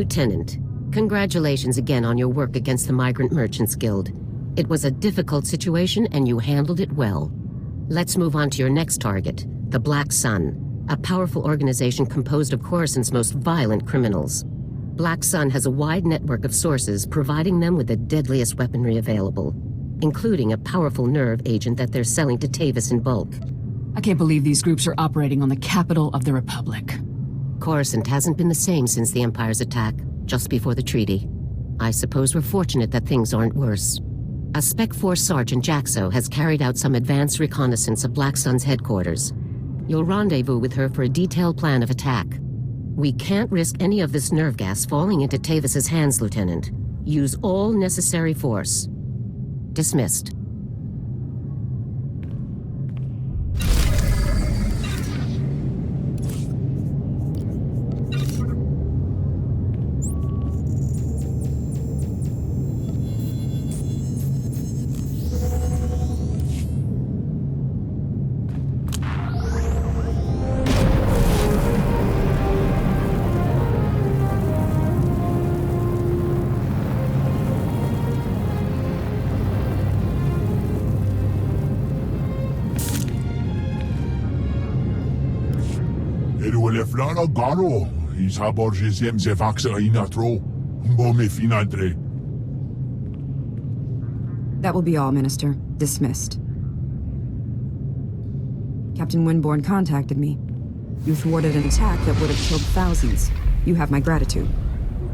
Lieutenant, congratulations again on your work against the Migrant Merchants Guild. It was a difficult situation and you handled it well. Let's move on to your next target, the Black Sun, a powerful organization composed of Coruscant's most violent criminals. Black Sun has a wide network of sources providing them with the deadliest weaponry available, including a powerful nerve agent that they're selling to Tavis in bulk. I can't believe these groups are operating on the capital of the Republic. Coruscant hasn't been the same since the Empire's attack, just before the treaty. I suppose we're fortunate that things aren't worse. A Spec Force Sergeant Jaxo has carried out some advanced reconnaissance of Black Sun's headquarters. You'll rendezvous with her for a detailed plan of attack. We can't risk any of this nerve gas falling into Tavis's hands, Lieutenant. Use all necessary force. Dismissed. Flora Garo, isa borgesiem zevaxa inatro, mbome finadre. That will be all, Minister. Dismissed. Captain Winborn contacted me. You thwarted an attack that would have killed thousands. You have my gratitude.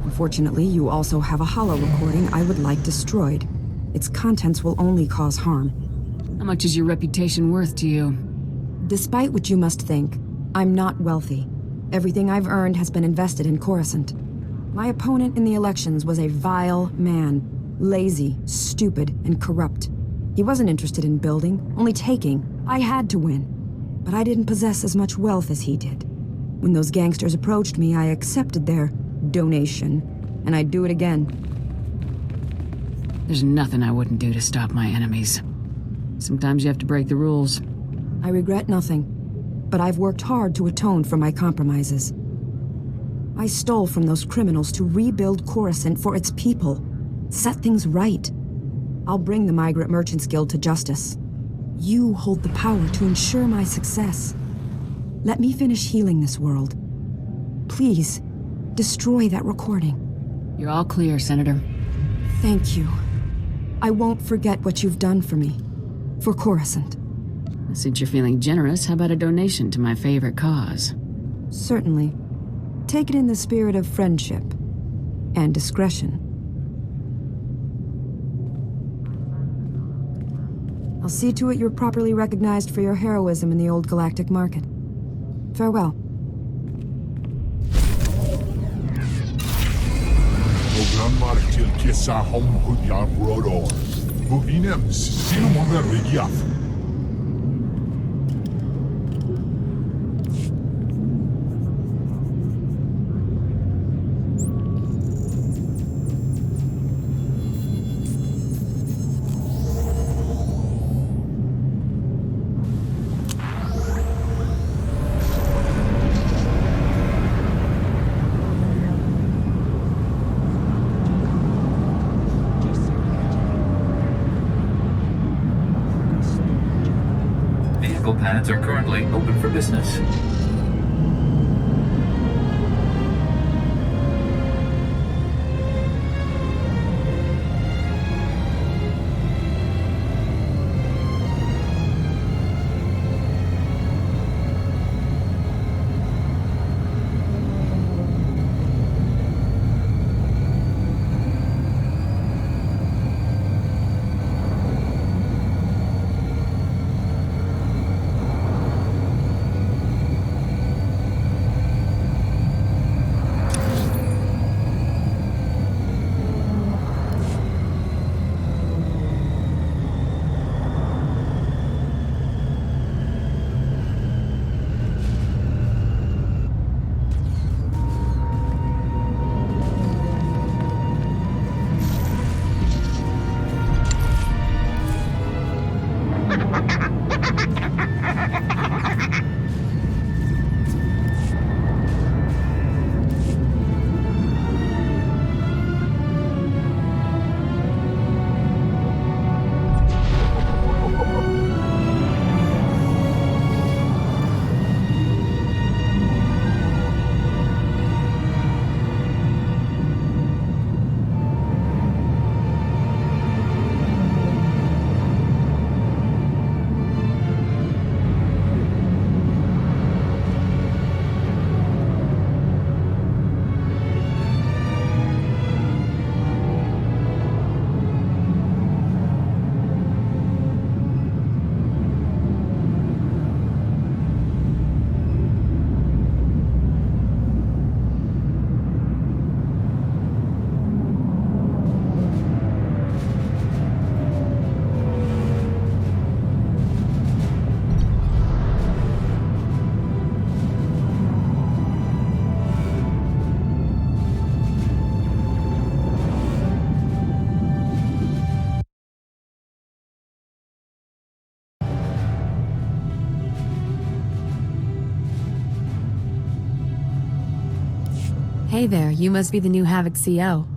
Unfortunately, you also have a holo recording I would like destroyed. Its contents will only cause harm. How much is your reputation worth to you? Despite what you must think, I'm not wealthy. Everything I've earned has been invested in Coruscant. My opponent in the elections was a vile man. Lazy, stupid, and corrupt. He wasn't interested in building, only taking. I had to win. But I didn't possess as much wealth as he did. When those gangsters approached me, I accepted their donation. And I'd do it again. There's nothing I wouldn't do to stop my enemies. Sometimes you have to break the rules. I regret nothing. But I've worked hard to atone for my compromises. I stole from those criminals to rebuild Coruscant for its people. Set things right. I'll bring the Migrant Merchants Guild to justice. You hold the power to ensure my success. Let me finish healing this world. Please, destroy that recording. You're all clear, Senator. Thank you. I won't forget what you've done for me. For Coruscant. Since you're feeling generous, how about a donation to my favorite cause? Certainly. Take it in the spirit of friendship and discretion. I'll see to it you're properly recognized for your heroism in the old galactic market. Farewell. Pads are currently open for business. Hey there, you must be the new Havoc CO.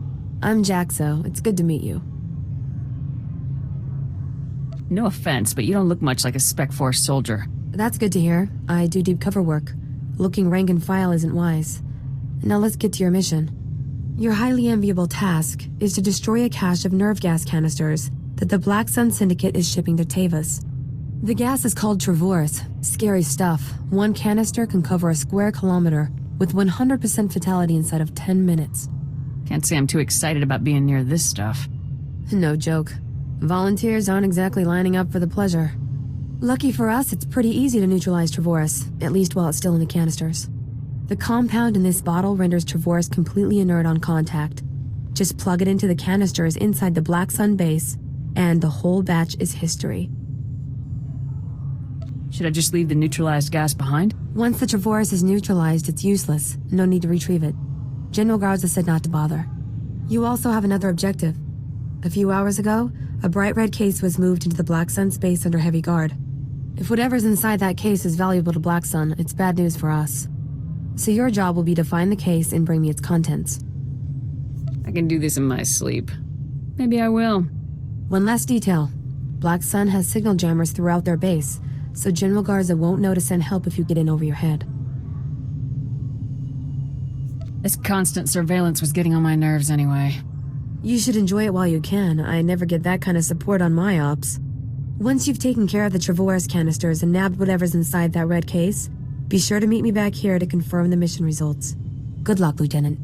I'm Jaxo. It's good to meet you. No offense, but you don't look much like a Spec Force soldier. That's good to hear. I do deep cover work. Looking rank and file isn't wise. Now let's get to your mission. Your highly enviable task is to destroy a cache of nerve gas canisters that the Black Sun Syndicate is shipping to Tavis. The gas is called Travorus. Scary stuff. One canister can cover a square kilometer with 100% fatality inside of 10 minutes. Can't say I'm too excited about being near this stuff. No joke. Volunteers aren't exactly lining up for the pleasure. Lucky for us, it's pretty easy to neutralize Travorus, at least while it's still in the canisters. The compound in this bottle renders Travorus completely inert on contact. Just plug it into the canisters inside the Black Sun base, and the whole batch is history. Should I just leave the neutralized gas behind? Once the Travorus is neutralized, it's useless. No need to retrieve it. General Garza said not to bother. You also have another objective. A few hours ago, a bright red case was moved into the Black Sun space under heavy guard. If whatever's inside that case is valuable to Black Sun, it's bad news for us. So your job will be to find the case and bring me its contents. I can do this in my sleep. Maybe I will. One last detail. Black Sun has signal jammers throughout their base, so General Garza won't know to send help if you get in over your head. This constant surveillance was getting on my nerves anyway. You should enjoy it while you can. I never get that kind of support on my ops. Once you've taken care of the Travorus canisters and nabbed whatever's inside that red case, be sure to meet me back here to confirm the mission results. Good luck, Lieutenant.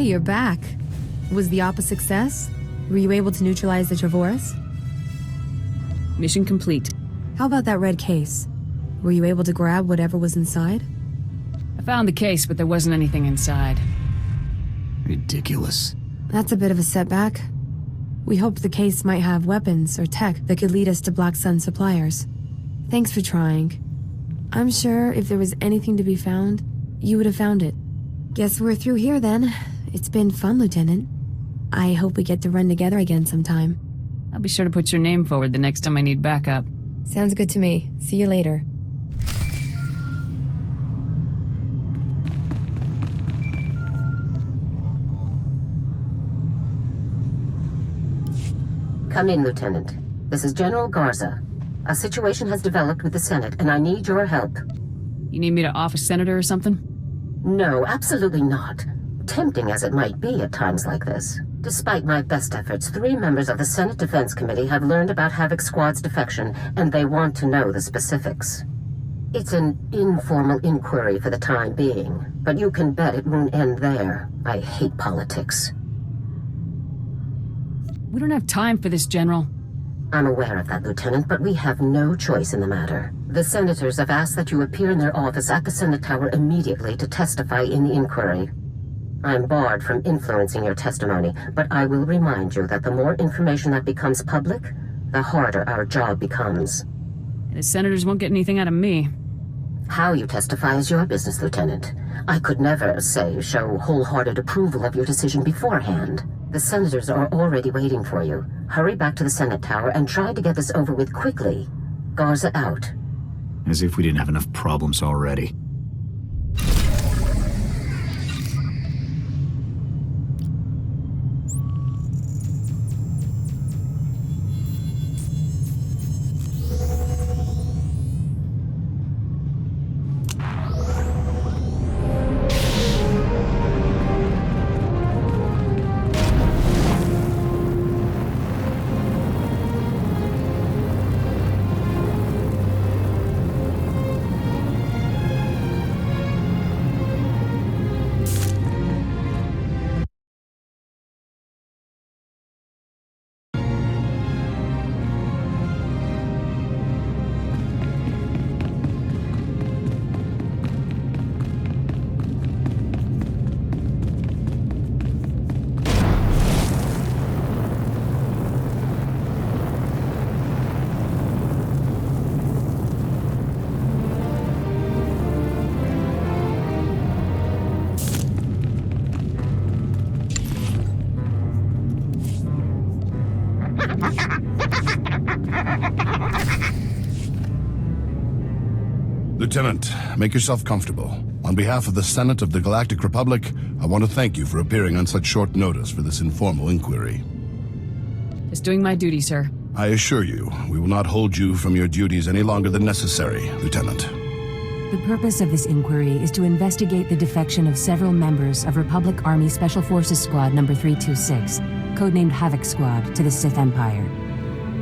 you're back. Was the op a success? Were you able to neutralize the Trevorus? Mission complete. How about that red case? Were you able to grab whatever was inside? I found the case, but there wasn't anything inside. Ridiculous. That's a bit of a setback. We hoped the case might have weapons or tech that could lead us to Black Sun suppliers. Thanks for trying. I'm sure if there was anything to be found, you would have found it. Guess we're through here then. It's been fun, Lieutenant. I hope we get to run together again sometime. I'll be sure to put your name forward the next time I need backup. Sounds good to me. See you later. Come in, Lieutenant. This is General Garza. A situation has developed with the Senate, and I need your help. You need me to off a senator or something? No, absolutely not. Tempting as it might be at times like this. Despite my best efforts, 3 members of the Senate Defense Committee have learned about Havoc Squad's defection, and they want to know the specifics. It's an informal inquiry for the time being, but you can bet it won't end there. I hate politics. We don't have time for this, General. I'm aware of that, Lieutenant, but we have no choice in the matter. The senators have asked that you appear in their office at the Senate Tower immediately to testify in the inquiry. I'm barred from influencing your testimony, but I will remind you that the more information that becomes public, the harder our job becomes. And the senators won't get anything out of me. How you testify is your business, Lieutenant. I could never, say, show wholehearted approval of your decision beforehand. The senators are already waiting for you. Hurry back to the Senate Tower and try to get this over with quickly. Garza out. As if we didn't have enough problems already. Lieutenant, make yourself comfortable. On behalf of the Senate of the Galactic Republic, I want to thank you for appearing on such short notice for this informal inquiry. Just doing my duty, sir. I assure you, we will not hold you from your duties any longer than necessary, Lieutenant. The purpose of this inquiry is to investigate the defection of several members of Republic Army Special Forces Squad number 326, codenamed Havoc Squad, to the Sith Empire.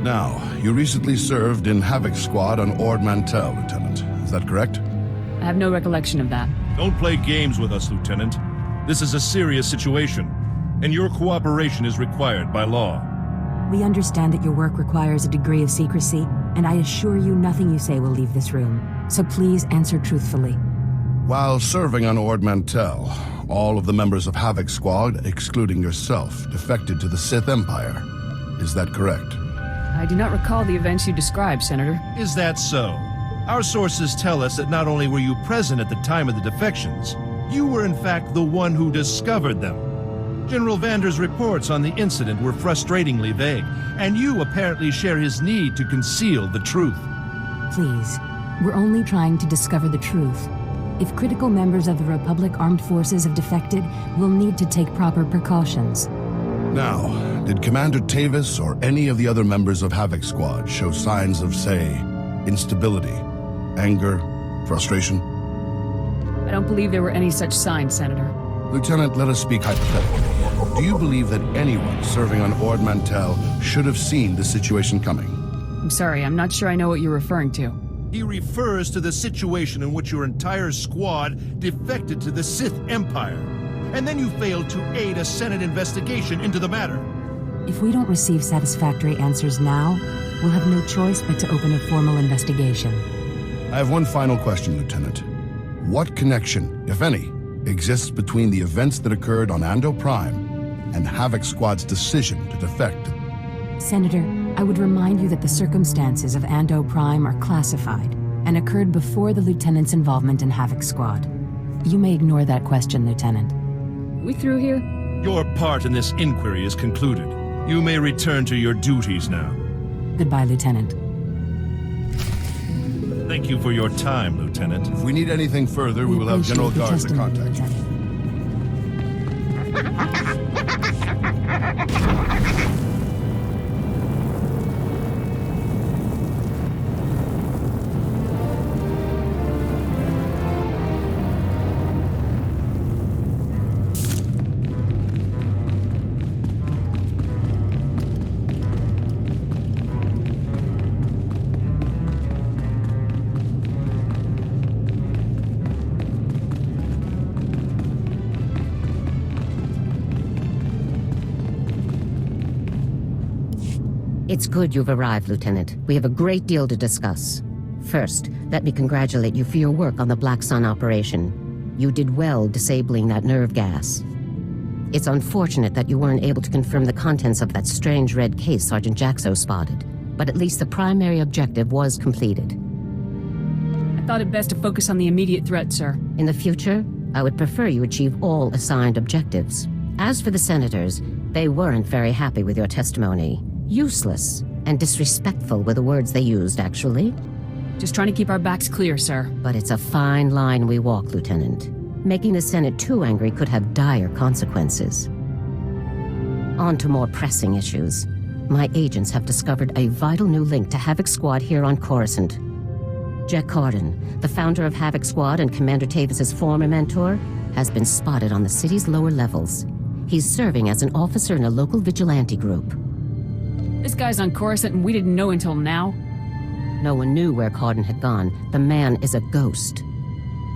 Now, you recently served in Havoc Squad on Ord Mantell, Lieutenant. Is that correct? I have no recollection of that. Don't play games with us, Lieutenant. This is a serious situation, and your cooperation is required by law. We understand that your work requires a degree of secrecy, and I assure you nothing you say will leave this room. So please answer truthfully. While serving on Ord Mantell, all of the members of Havoc Squad, excluding yourself, defected to the Sith Empire. Is that correct? I do not recall the events you described, Senator. Is that so? Our sources tell us that not only were you present at the time of the defections, you were in fact the one who discovered them. General Vander's reports on the incident were frustratingly vague, and you apparently share his need to conceal the truth. Please, we're only trying to discover the truth. If critical members of the Republic Armed Forces have defected, we'll need to take proper precautions. Now, did Commander Tavis or any of the other members of Havoc Squad show signs of, say, instability, anger, frustration? I don't believe there were any such signs, Senator. Lieutenant, let us speak hypothetically. Do you believe that anyone serving on Ord Mantell should have seen the situation coming? I'm sorry, I'm not sure I know what you're referring to. He refers to the situation in which your entire squad defected to the Sith Empire. and then you failed to aid a Senate investigation into the matter. If we don't receive satisfactory answers now, we'll have no choice but to open a formal investigation. I have one final question, Lieutenant. What connection, if any, exists between the events that occurred on Ando Prime and Havoc Squad's decision to defect? Senator, I would remind you that the circumstances of Ando Prime are classified and occurred before the Lieutenant's involvement in Havoc Squad. You may ignore that question, Lieutenant. We through here? Your part in this inquiry is concluded. You may return to your duties now. Goodbye, Lieutenant. Thank you for your time, Lieutenant. If we need anything further, we will have General appreciate the Guards to testimony, contact you. Lieutenant. It's good you've arrived, Lieutenant. We have a great deal to discuss. First, let me congratulate you for your work on the Black Sun operation. You did well disabling that nerve gas. It's unfortunate that you weren't able to confirm the contents of that strange red case Sergeant Jaxo spotted, but at least the primary objective was completed. I thought it best to focus on the immediate threat, sir. In the future, I would prefer you achieve all assigned objectives. As for the senators, they weren't very happy with your testimony. Useless and disrespectful were the words they used, actually. Just trying to keep our backs clear, sir. But it's a fine line we walk, Lieutenant. Making the Senate too angry could have dire consequences. On to more pressing issues. My agents have discovered a vital new link to Havoc Squad here on Coruscant. Jack Corden, the founder of Havoc Squad and Commander Tavis's former mentor, has been spotted on the city's lower levels. He's serving as an officer in a local vigilante group. This guy's on Coruscant and we didn't know until now? No one knew where Corden had gone. The man is a ghost.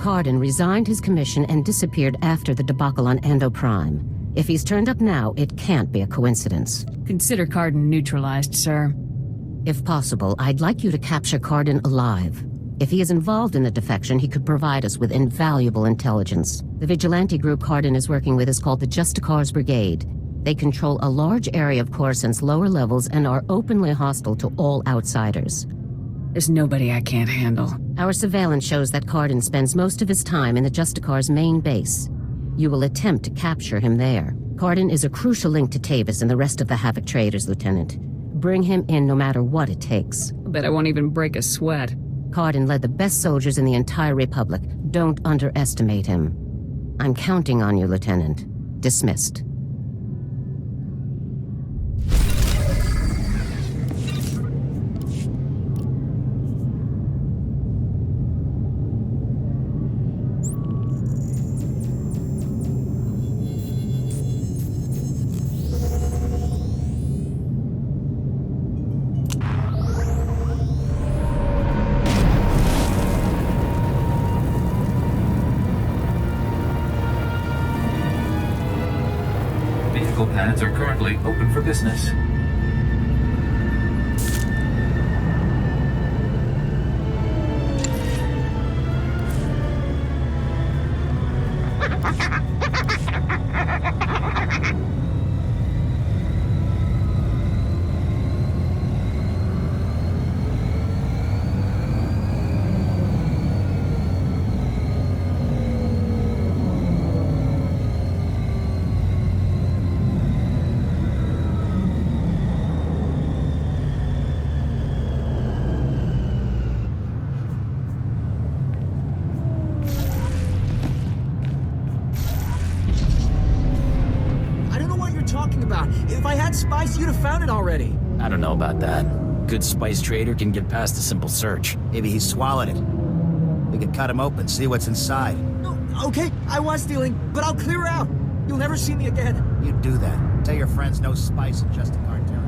Corden resigned his commission and disappeared after the debacle on Ando Prime. If he's turned up now, it can't be a coincidence. Consider Corden neutralized, sir. If possible, I'd like you to capture Corden alive. If he is involved in the defection, he could provide us with invaluable intelligence. The vigilante group Corden is working with is called the SWTOR's Brigade. They control a large area of Coruscant's lower levels and are openly hostile to all outsiders. There's nobody I can't handle. Our surveillance shows that Corden spends most of his time in the SWTOR's main base. You will attempt to capture him there. Corden is a crucial link to Tavis and the rest of the Havoc traders, Lieutenant. Bring him in no matter what it takes. I bet I won't even break a sweat. Corden led the best soldiers in the entire Republic. Don't underestimate him. I'm counting on you, Lieutenant. Dismissed. Vehicle pads are currently open for business. If I had spice, you'd have found it already. I don't know about that. Good spice trader can get past a simple search. Maybe he swallowed it. We could cut him open, see what's inside. No, okay, I was stealing, but I'll clear out. You'll never see me again. You do that. Tell your friends no spice in Justicar territory.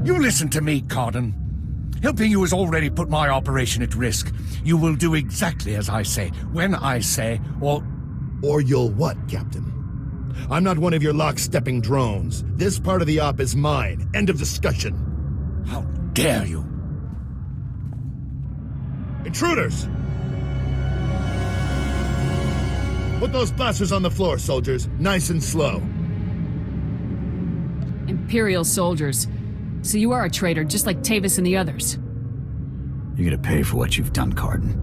You listen to me, Cardin. Helping you has already put my operation at risk. You will do exactly as I say, when I say, or... Or you'll what, Captain? I'm not one of your lock-stepping drones. This part of the op is mine. End of discussion. How dare you? Intruders! Put those blasters on the floor, soldiers. Nice and slow. Imperial soldiers. So you are a traitor, just like Tavis and the others. You're gonna pay for what you've done, Cardin.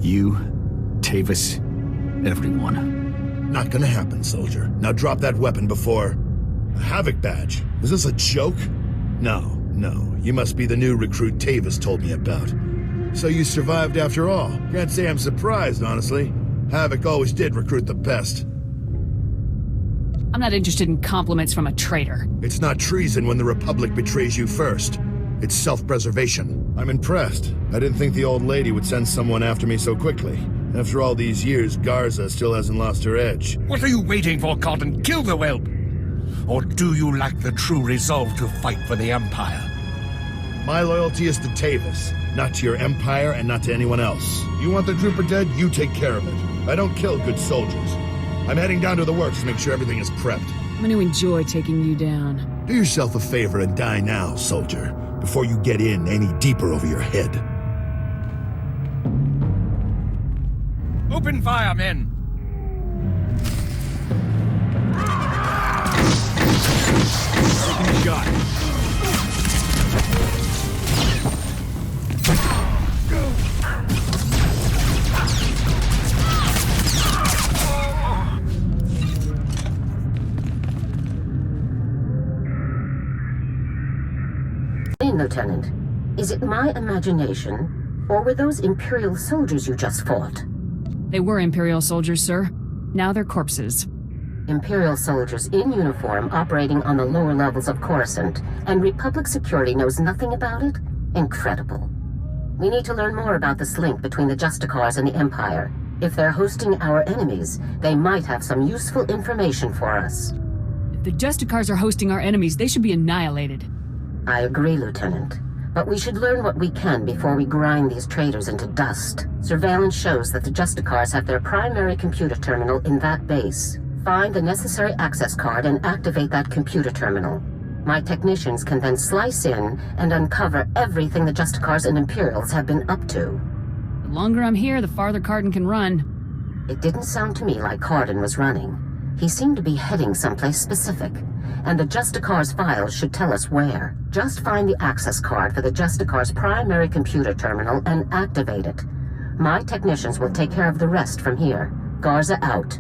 You, Tavis, everyone. Not gonna happen, soldier. Now drop that weapon before... A Havoc badge? Is this a joke? No. You must be the new recruit Tavis told me about. So you survived after all. Can't say I'm surprised, honestly. Havoc always did recruit the best. I'm not interested in compliments from a traitor. It's not treason when the Republic betrays you first. It's self-preservation. I'm impressed. I didn't think the old lady would send someone after me so quickly. After all these years, Garza still hasn't lost her edge. What are you waiting for, Cardin? Kill the whelp! Or do you lack the true resolve to fight for the Empire? My loyalty is to Tavis, not to your Empire and not to anyone else. You want the trooper dead? You take care of it. I don't kill good soldiers. I'm heading down to the works to make sure everything is prepped. I'm going to enjoy taking you down. Do yourself a favor and die now, soldier, before you get in any deeper over your head. Open fire, men! Taking a shot. Lieutenant, is it my imagination, or were those Imperial soldiers you just fought? They were Imperial soldiers, sir. Now they're corpses. Imperial soldiers in uniform operating on the lower levels of Coruscant, and Republic security knows nothing about it? Incredible. We need to learn more about this link between the Justicars and the Empire. If they're hosting our enemies, they might have some useful information for us. If the Justicars are hosting our enemies, they should be annihilated. I agree, Lieutenant. But we should learn what we can before we grind these traitors into dust. Surveillance shows that the Justicars have their primary computer terminal in that base. Find the necessary access card and activate that computer terminal. My technicians can then slice in and uncover everything the Justicars and Imperials have been up to. The longer I'm here, the farther Cardin can run. It didn't sound to me like Cardin was running. He seemed to be heading someplace specific, and the Justicar's files should tell us where. Just find the access card for the Justicar's primary computer terminal and activate it. My technicians will take care of the rest from here. Garza out.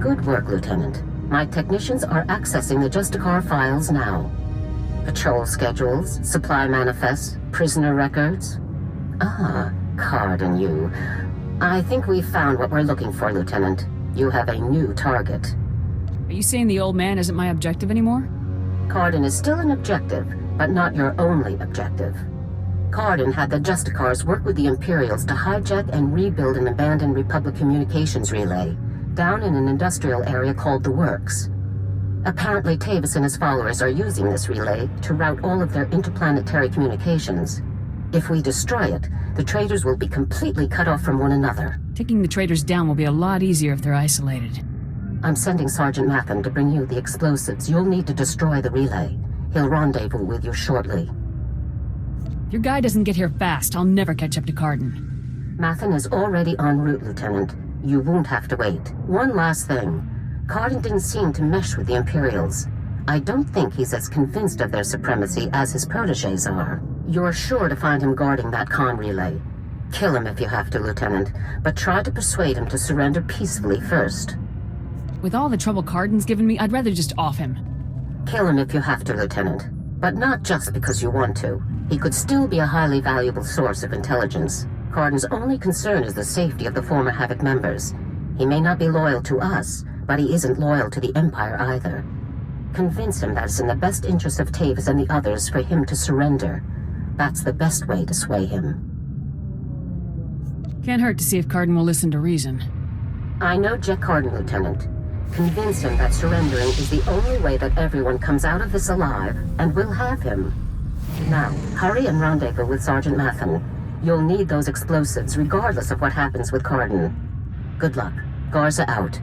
Good work, Lieutenant. My technicians are accessing the SWTOR files now. Patrol schedules, supply manifests, prisoner records. Ah, Card and you. I think we've found what we're looking for, Lieutenant. You have a new target. Are you saying the old man isn't my objective anymore? Cardin is still an objective, but not your only objective. Cardin had the SWTORs work with the Imperials to hijack and rebuild an abandoned Republic communications relay down in an industrial area called the Works. Apparently, Tavis and his followers are using this relay to route all of their interplanetary communications. If we destroy it, the traitors will be completely cut off from one another. Taking the traitors down will be a lot easier if they're isolated. I'm sending Sergeant Mathen to bring you the explosives you'll need to destroy the relay. He'll rendezvous with you shortly. If your guy doesn't get here fast, I'll never catch up to Cardin. Mathen is already en route, Lieutenant. You won't have to wait. One last thing. Cardin didn't seem to mesh with the Imperials. I don't think he's as convinced of their supremacy as his protégés are. You're sure to find him guarding that comm relay. Kill him if you have to, Lieutenant, but try to persuade him to surrender peacefully first. With all the trouble Cardin's given me, I'd rather just off him. Kill him if you have to, Lieutenant. But not just because you want to. He could still be a highly valuable source of intelligence. Cardin's only concern is the safety of the former Havoc members. He may not be loyal to us, but he isn't loyal to the Empire either. Convince him that it's in the best interest of Tavis and the others for him to surrender. That's the best way to sway him. Can't hurt to see if Cardin will listen to reason. I know Jack Cardin, Lieutenant. Convince him that surrendering is the only way that everyone comes out of this alive, and we'll have him. Now, hurry and rendezvous with Sergeant Mathen. You'll need those explosives regardless of what happens with Cardin. Good luck. Garza out.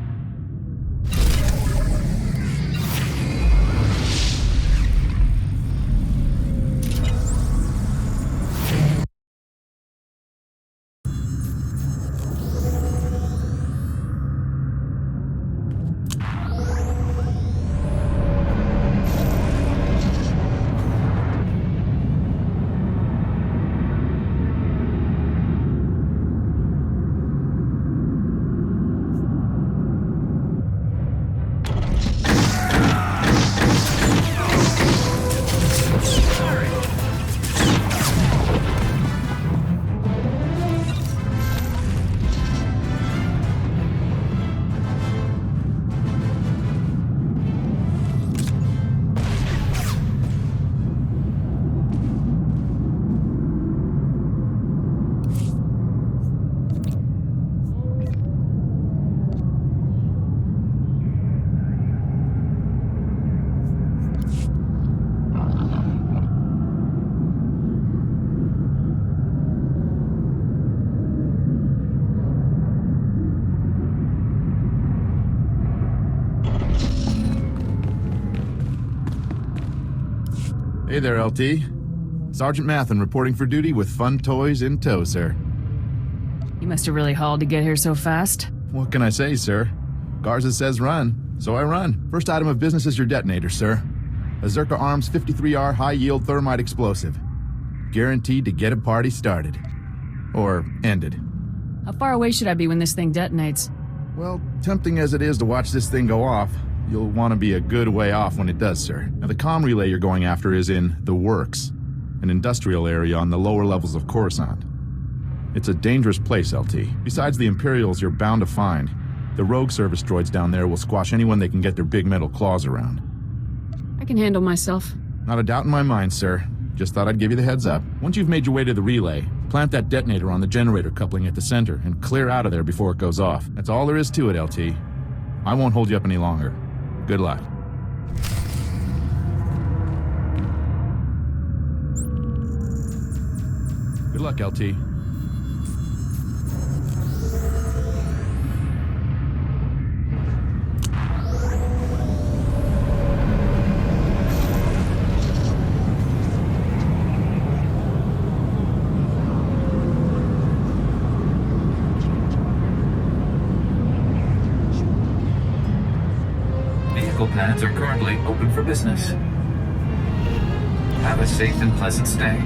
Hey there, LT. Sergeant Mathen reporting for duty with fun toys in tow, sir. You must have really hauled to get here so fast. What can I say, sir? Garza says run, so I run. First item of business is your detonator, sir. A Zerka Arms 53R high-yield thermite explosive. Guaranteed to get a party started. Or ended. How far away should I be when this thing detonates? Well, tempting as it is to watch this thing go off, you'll want to be a good way off when it does, sir. Now, the comm relay you're going after is in the Works, an industrial area on the lower levels of Coruscant. It's a dangerous place, LT. Besides the Imperials you're bound to find, the rogue service droids down there will squash anyone they can get their big metal claws around. I can handle myself. Not a doubt in my mind, sir. Just thought I'd give you the heads up. Once you've made your way to the relay, plant that detonator on the generator coupling at the center and clear out of there before it goes off. That's all there is to it, LT. I won't hold you up any longer. Good luck. Good luck, LT. Planets are currently open for business. Have a safe and pleasant stay.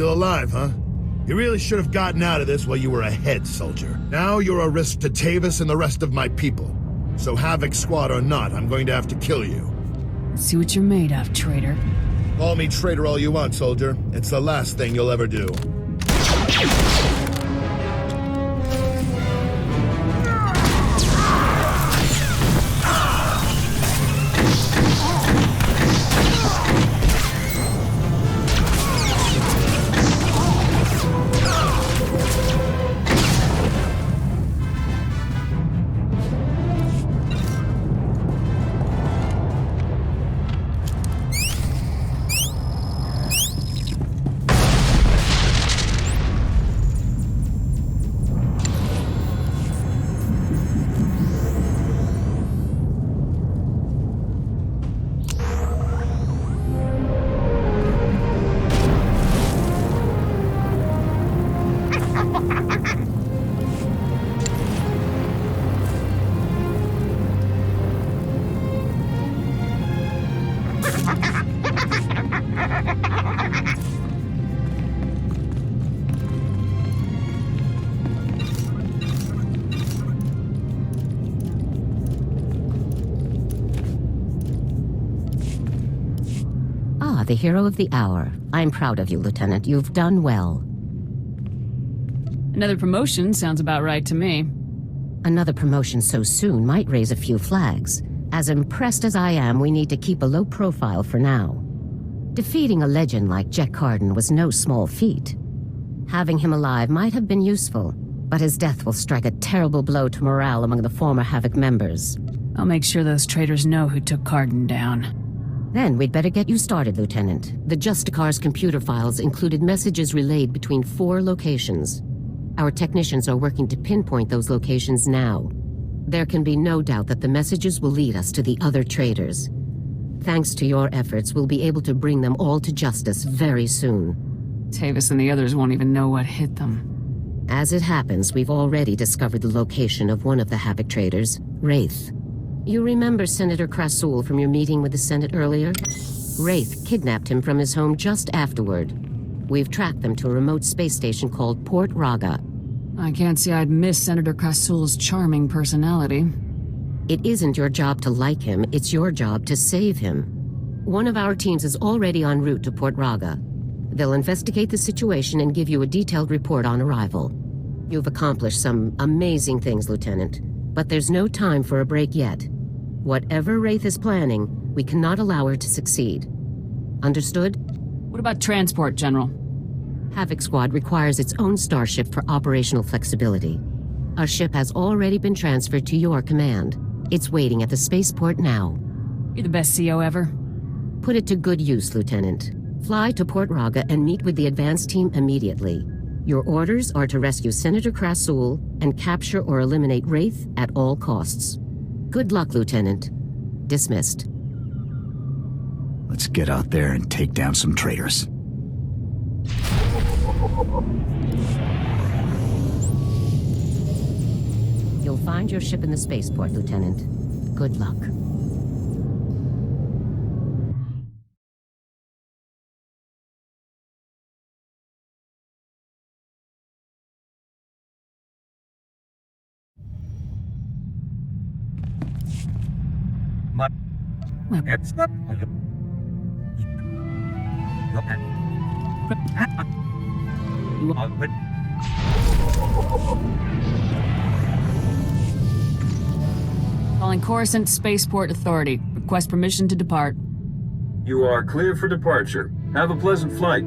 Still alive, huh? You really should have gotten out of this while you were a head soldier. Now you're a risk to Tavis and the rest of my people. So Havoc Squad or not, I'm going to have to kill you. Let's see what you're made of, traitor. Call me traitor all you want, soldier. It's the last thing you'll ever do. The hero of the hour. I'm proud of you, Lieutenant. You've done well. Another promotion sounds about right to me. Another promotion so soon might raise a few flags. As impressed as I am, we need to keep a low profile for now. Defeating a legend like Jack Carden was no small feat. Having him alive might have been useful, but his death will strike a terrible blow to morale among the former Havoc members. I'll make sure those traitors know who took Carden down. Then we'd better get you started, Lieutenant. The Justicar's computer files included messages relayed between 4 locations. Our technicians are working to pinpoint those locations now. There can be no doubt that the messages will lead us to the other traitors. Thanks to your efforts, we'll be able to bring them all to justice very soon. Tavis and the others won't even know what hit them. As it happens, we've already discovered the location of one of the Havoc traitors, Wraith. You remember Senator Krasul from your meeting with the Senate earlier? Wraith kidnapped him from his home just afterward. We've tracked them to a remote space station called Port Raga. I can't say I'd miss Senator Krasul's charming personality. It isn't your job to like him, it's your job to save him. One of our teams is already en route to Port Raga. They'll investigate the situation and give you a detailed report on arrival. You've accomplished some amazing things, Lieutenant. But there's no time for a break yet. Whatever Wraith is planning, we cannot allow her to succeed. Understood? What about transport, General? Havoc Squad requires its own starship for operational flexibility. A ship has already been transferred to your command. It's waiting at the spaceport now. You're the best CO ever. Put it to good use, Lieutenant. Fly to Port Raga and meet with the advance team immediately. Your orders are to rescue Senator Krasul and capture or eliminate Wraith at all costs. Good luck, Lieutenant. Dismissed. Let's get out there and take down some traitors. You'll find your ship in the spaceport, Lieutenant. Good luck. Calling Coruscant Spaceport Authority. Request permission to depart. You are clear for departure. Have a pleasant flight.